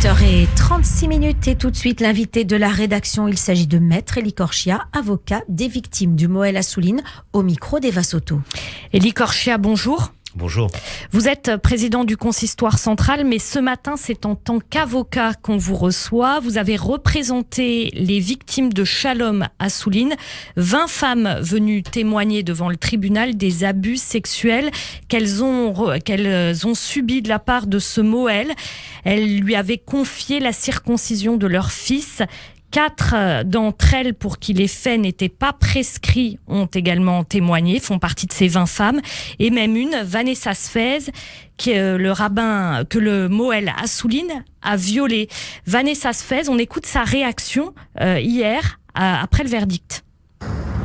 8h36 et tout de suite l'invité de la rédaction. Il s'agit de Maître Elie Corchia, avocat des victimes du Moël Assouline, au micro d'Eva Soto. Elie Corchia, bonjour. Bonjour. Vous êtes président du consistoire central, mais ce matin, c'est en tant qu'avocat qu'on vous reçoit. Vous avez représenté les victimes de Shalom Assouline, 20 femmes venues témoigner devant le tribunal des abus sexuels qu'elles ont subis de la part de ce Moël. Elles lui avaient confié la circoncision de leur fils. 4 d'entre elles, pour qui les faits n'étaient pas prescrits, ont également témoigné, font partie de ces 20 femmes. Et même une, Vanessa Sfez, qui est le rabbin que le Moël Assouline a violé. Vanessa Sfez, on écoute sa réaction hier, après le verdict.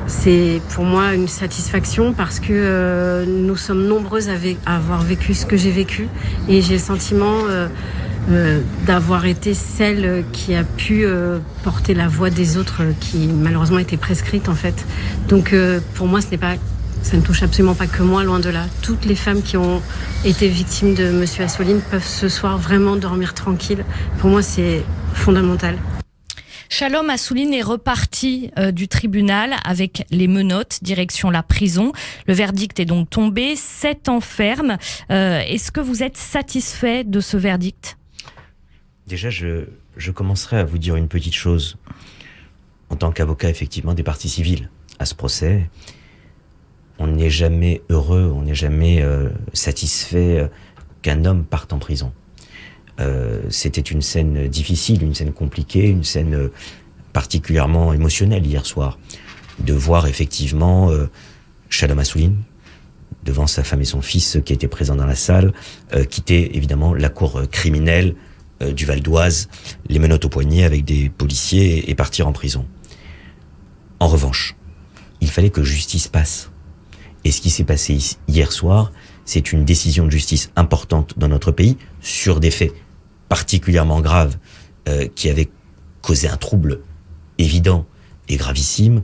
C'est pour moi une satisfaction parce que nous sommes nombreuses à avoir vécu ce que j'ai vécu. Et j'ai le sentiment d'avoir été celle qui a pu porter la voix des autres qui malheureusement étaient prescrites en fait. Donc pour moi ça ne touche absolument pas que moi, loin de là. Toutes les femmes qui ont été victimes de Monsieur Assouline peuvent ce soir vraiment dormir tranquilles. Pour moi c'est fondamental. Shalom Assouline est reparti du tribunal avec les menottes, direction la prison. Le verdict est donc tombé, 7 ans ferme. Est-ce que vous êtes satisfait de ce verdict ? Déjà, je commencerai à vous dire une petite chose. En tant qu'avocat, effectivement, des parties civiles à ce procès, on n'est jamais heureux, on n'est jamais satisfait qu'un homme parte en prison. C'était une scène difficile, une scène compliquée, une scène particulièrement émotionnelle hier soir. De voir effectivement Shalom Assouline, devant sa femme et son fils qui étaient présents dans la salle, quitter évidemment la cour criminelle du Val d'Oise, les menottes au poignet avec des policiers et partir en prison. En revanche, il fallait que justice passe. Et ce qui s'est passé hier soir, c'est une décision de justice importante dans notre pays sur des faits particulièrement graves qui avaient causé un trouble évident et gravissime.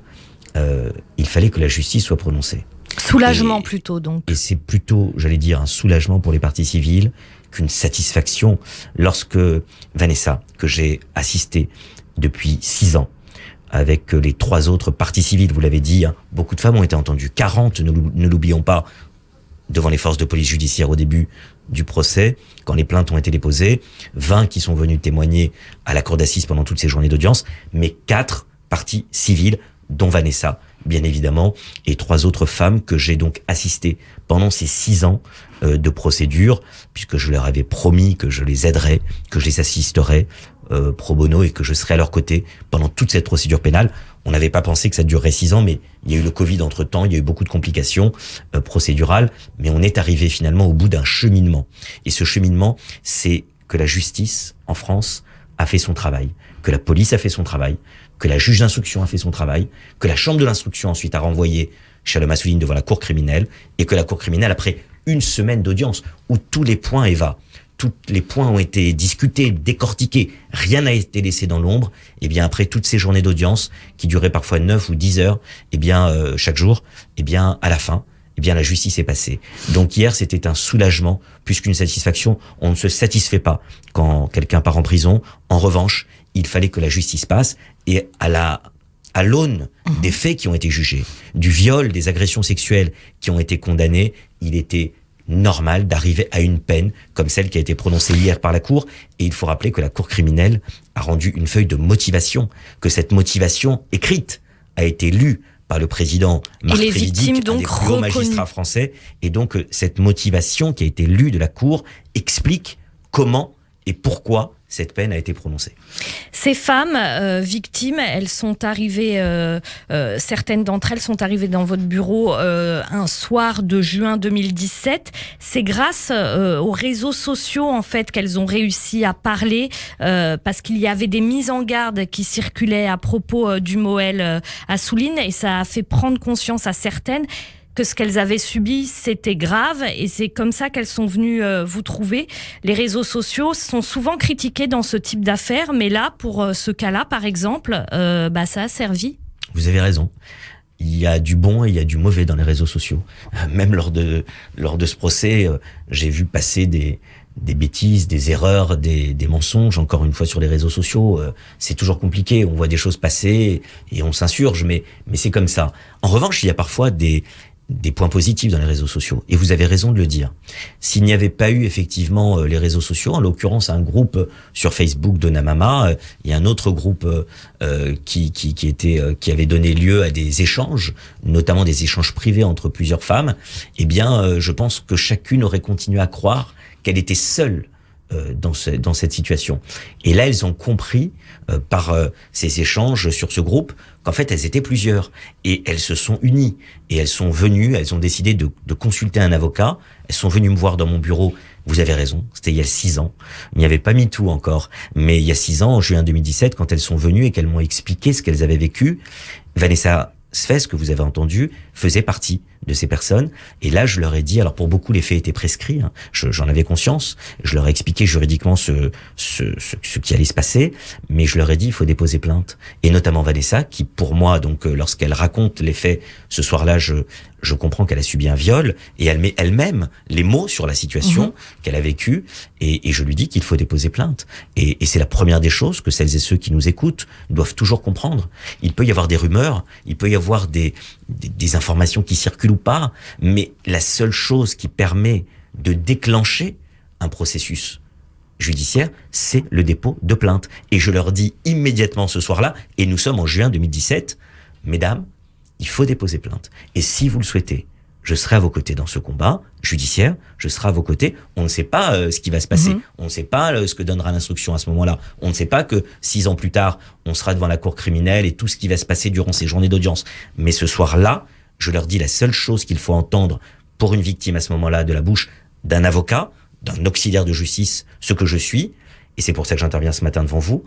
Il fallait que la justice soit prononcée. Soulagement plutôt donc. Et c'est plutôt, j'allais dire, un soulagement pour les parties civiles qu'une satisfaction lorsque Vanessa, que j'ai assisté depuis 6 ans, avec les 3 autres parties civiles, vous l'avez dit, hein, beaucoup de femmes ont été entendues, 40, ne l'oublions pas, devant les forces de police judiciaire au début du procès, quand les plaintes ont été déposées, 20 qui sont venus témoigner à la cour d'assises pendant toutes ces journées d'audience, mais 4 parties civiles, dont Vanessa, bien évidemment, et 3 autres femmes que j'ai donc assistées pendant ces 6 ans de procédure, puisque je leur avais promis que je les aiderais, que je les assisterais pro bono et que je serais à leur côté pendant toute cette procédure pénale. On n'avait pas pensé que ça durerait 6 ans, mais il y a eu le Covid entre-temps, il y a eu beaucoup de complications procédurales, mais on est arrivé finalement au bout d'un cheminement. Et ce cheminement, c'est que la justice en France a fait son travail, que la police a fait son travail, que la juge d'instruction a fait son travail, que la chambre de l'instruction ensuite a renvoyé Shalom Assouline devant la cour criminelle, et que la cour criminelle, après une semaine d'audience où tous les points, Eva, tous les points ont été discutés, décortiqués, rien n'a été laissé dans l'ombre, et bien après toutes ces journées d'audience qui duraient parfois 9 ou 10 heures, et bien chaque jour, et bien à la fin, et bien la justice est passée. Donc hier, c'était un soulagement plus qu'une satisfaction. On ne se satisfait pas quand quelqu'un part en prison. En revanche, il fallait que la justice passe, et à l'aune des faits qui ont été jugés, du viol, des agressions sexuelles qui ont été condamnées, il était normal d'arriver à une peine comme celle qui a été prononcée hier par la Cour. Et il faut rappeler que la Cour criminelle a rendu une feuille de motivation, que cette motivation écrite a été lue par le président Marc Trévidic, un des plus hauts magistrats français. Et donc cette motivation qui a été lue de la Cour explique comment et pourquoi cette peine a été prononcée. Ces femmes victimes, elles sont arrivées, certaines d'entre elles sont arrivées dans votre bureau un soir de juin 2017. C'est grâce aux réseaux sociaux en fait qu'elles ont réussi à parler parce qu'il y avait des mises en garde qui circulaient à propos du Moël Assouline, et ça a fait prendre conscience à certaines que ce qu'elles avaient subi, c'était grave, et c'est comme ça qu'elles sont venues vous trouver. Les réseaux sociaux sont souvent critiqués dans ce type d'affaires, mais là, pour ce cas-là, par exemple, ça a servi. Vous avez raison. Il y a du bon et il y a du mauvais dans les réseaux sociaux. Même lors de ce procès, j'ai vu passer bêtises, des erreurs, des mensonges, encore une fois sur les réseaux sociaux, c'est toujours compliqué, on voit des choses passer et on s'insurge, mais c'est comme ça. En revanche, il y a parfois des points positifs dans les réseaux sociaux, et vous avez raison de le dire. S'il n'y avait pas eu effectivement les réseaux sociaux, en l'occurrence un groupe sur Facebook Donna Mama, il y a un autre groupe qui avait donné lieu à des échanges, notamment des échanges privés entre plusieurs femmes, eh bien je pense que chacune aurait continué à croire qu'elle était seule dans cette situation. Et là, elles ont compris par ces échanges sur ce groupe qu'en fait, elles étaient plusieurs. Et elles se sont unies. Et elles sont venues, elles ont décidé de consulter un avocat. Elles sont venues me voir dans mon bureau. Vous avez raison, c'était il y a 6 ans. Il n'y avait pas MeToo encore. Mais il y a 6 ans, en juin 2017, quand elles sont venues et qu'elles m'ont expliqué ce qu'elles avaient vécu, Vanessa Sfez, que vous avez entendu, faisait partie de ces personnes. Et là, je leur ai dit, alors pour beaucoup, les faits étaient prescrits, hein, j'en avais conscience, je leur ai expliqué juridiquement ce qui allait se passer, mais je leur ai dit, il faut déposer plainte. Et notamment Vanessa, qui pour moi, donc, lorsqu'elle raconte les faits, ce soir-là, je comprends qu'elle a subi un viol, et elle met elle-même les mots sur la situation qu'elle a vécue, et je lui dis qu'il faut déposer plainte. Et c'est la première des choses que celles et ceux qui nous écoutent doivent toujours comprendre. Il peut y avoir des rumeurs, il peut y avoir des informations qui circulent ou pas, mais la seule chose qui permet de déclencher un processus judiciaire, c'est le dépôt de plainte. Et je leur dis immédiatement ce soir-là, et nous sommes en juin 2017, mesdames, il faut déposer plainte. Et si vous le souhaitez, je serai à vos côtés dans ce combat judiciaire, je serai à vos côtés. On ne sait pas ce qui va se passer. On ne sait pas ce que donnera l'instruction à ce moment-là. On ne sait pas que 6 ans plus tard, on sera devant la cour criminelle et tout ce qui va se passer durant ces journées d'audience. Mais ce soir-là, je leur dis la seule chose qu'il faut entendre pour une victime à ce moment-là de la bouche d'un avocat, d'un auxiliaire de justice, ce que je suis, et c'est pour ça que j'interviens ce matin devant vous,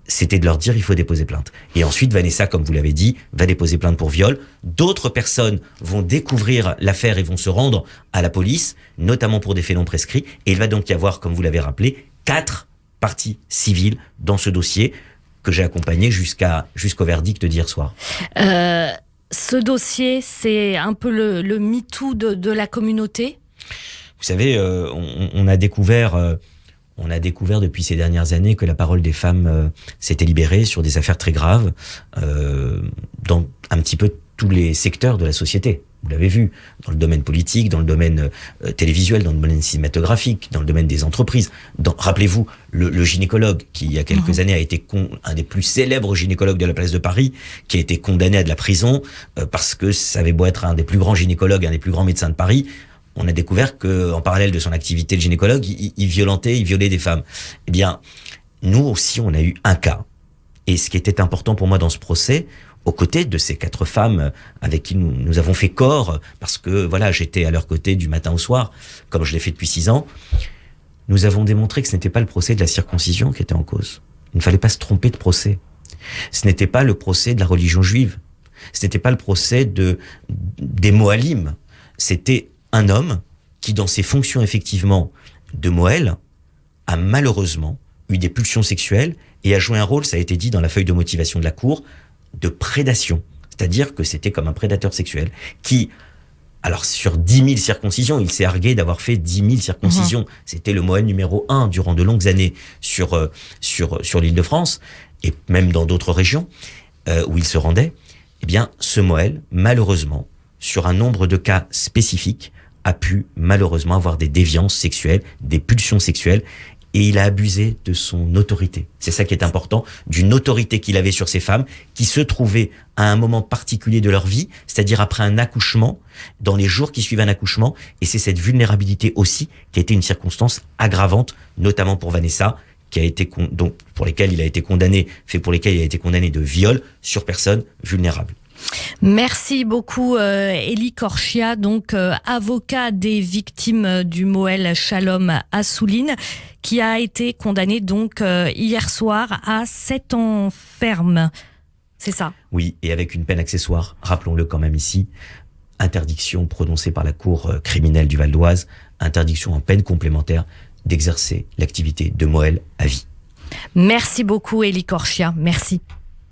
c'était de leur dire il faut déposer plainte. Et ensuite, Vanessa, comme vous l'avez dit, va déposer plainte pour viol. D'autres personnes vont découvrir l'affaire et vont se rendre à la police, notamment pour des faits non prescrits. Et il va donc y avoir, comme vous l'avez rappelé, 4 parties civiles dans ce dossier que j'ai accompagné jusqu'au verdict d'hier soir. Ce dossier, c'est un peu le MeToo de la communauté ? Vous savez, on a découvert depuis ces dernières années que la parole des femmes s'était libérée sur des affaires très graves dans un petit peu tous les secteurs de la société. Vous l'avez vu, dans le domaine politique, dans le domaine télévisuel, dans le domaine cinématographique, dans le domaine des entreprises. Rappelez-vous, le gynécologue qui, il y a quelques années, a été un des plus célèbres gynécologues de la place de Paris, qui a été condamné à de la prison parce que ça avait beau être un des plus grands gynécologues, un des plus grands médecins de Paris. On a découvert que, en parallèle de son activité de gynécologue, il violait des femmes. Eh bien, nous aussi, on a eu un cas. Et ce qui était important pour moi dans ce procès, aux côtés de ces 4 femmes avec qui nous avons fait corps, parce que voilà, j'étais à leur côté du matin au soir, comme je l'ai fait depuis 6 ans, nous avons démontré que ce n'était pas le procès de la circoncision qui était en cause. Il ne fallait pas se tromper de procès. Ce n'était pas le procès de la religion juive. Ce n'était pas le procès des Moalim. C'était un homme qui, dans ses fonctions effectivement de Moël, a malheureusement eu des pulsions sexuelles et a joué un rôle, ça a été dit dans la feuille de motivation de la Cour, de prédation. C'est-à-dire que c'était comme un prédateur sexuel qui, alors sur 10 000 circoncisions, il s'est argué d'avoir fait 10 000 circoncisions. C'était le Moël numéro 1 durant de longues années sur l'Île-de-France et même dans d'autres régions où il se rendait. Eh bien, ce Moël, malheureusement, sur un nombre de cas spécifiques, a pu malheureusement avoir des déviances sexuelles, des pulsions sexuelles, et il a abusé de son autorité. C'est ça qui est important, d'une autorité qu'il avait sur ces femmes, qui se trouvaient à un moment particulier de leur vie, c'est-à-dire après un accouchement, dans les jours qui suivent un accouchement, et c'est cette vulnérabilité aussi qui a été une circonstance aggravante, notamment pour Vanessa, pour lesquelles il a été condamné de viol sur personne vulnérable. Merci beaucoup Élie Corchia, donc avocat des victimes du Moël Shalom à Souline, qui a été condamné donc hier soir à 7 ans ferme. C'est ça ? Oui, et avec une peine accessoire, rappelons-le quand même ici, interdiction prononcée par la Cour criminelle du Val d'Oise, interdiction en peine complémentaire d'exercer l'activité de Moël à vie. Merci beaucoup Élie Corchia, merci.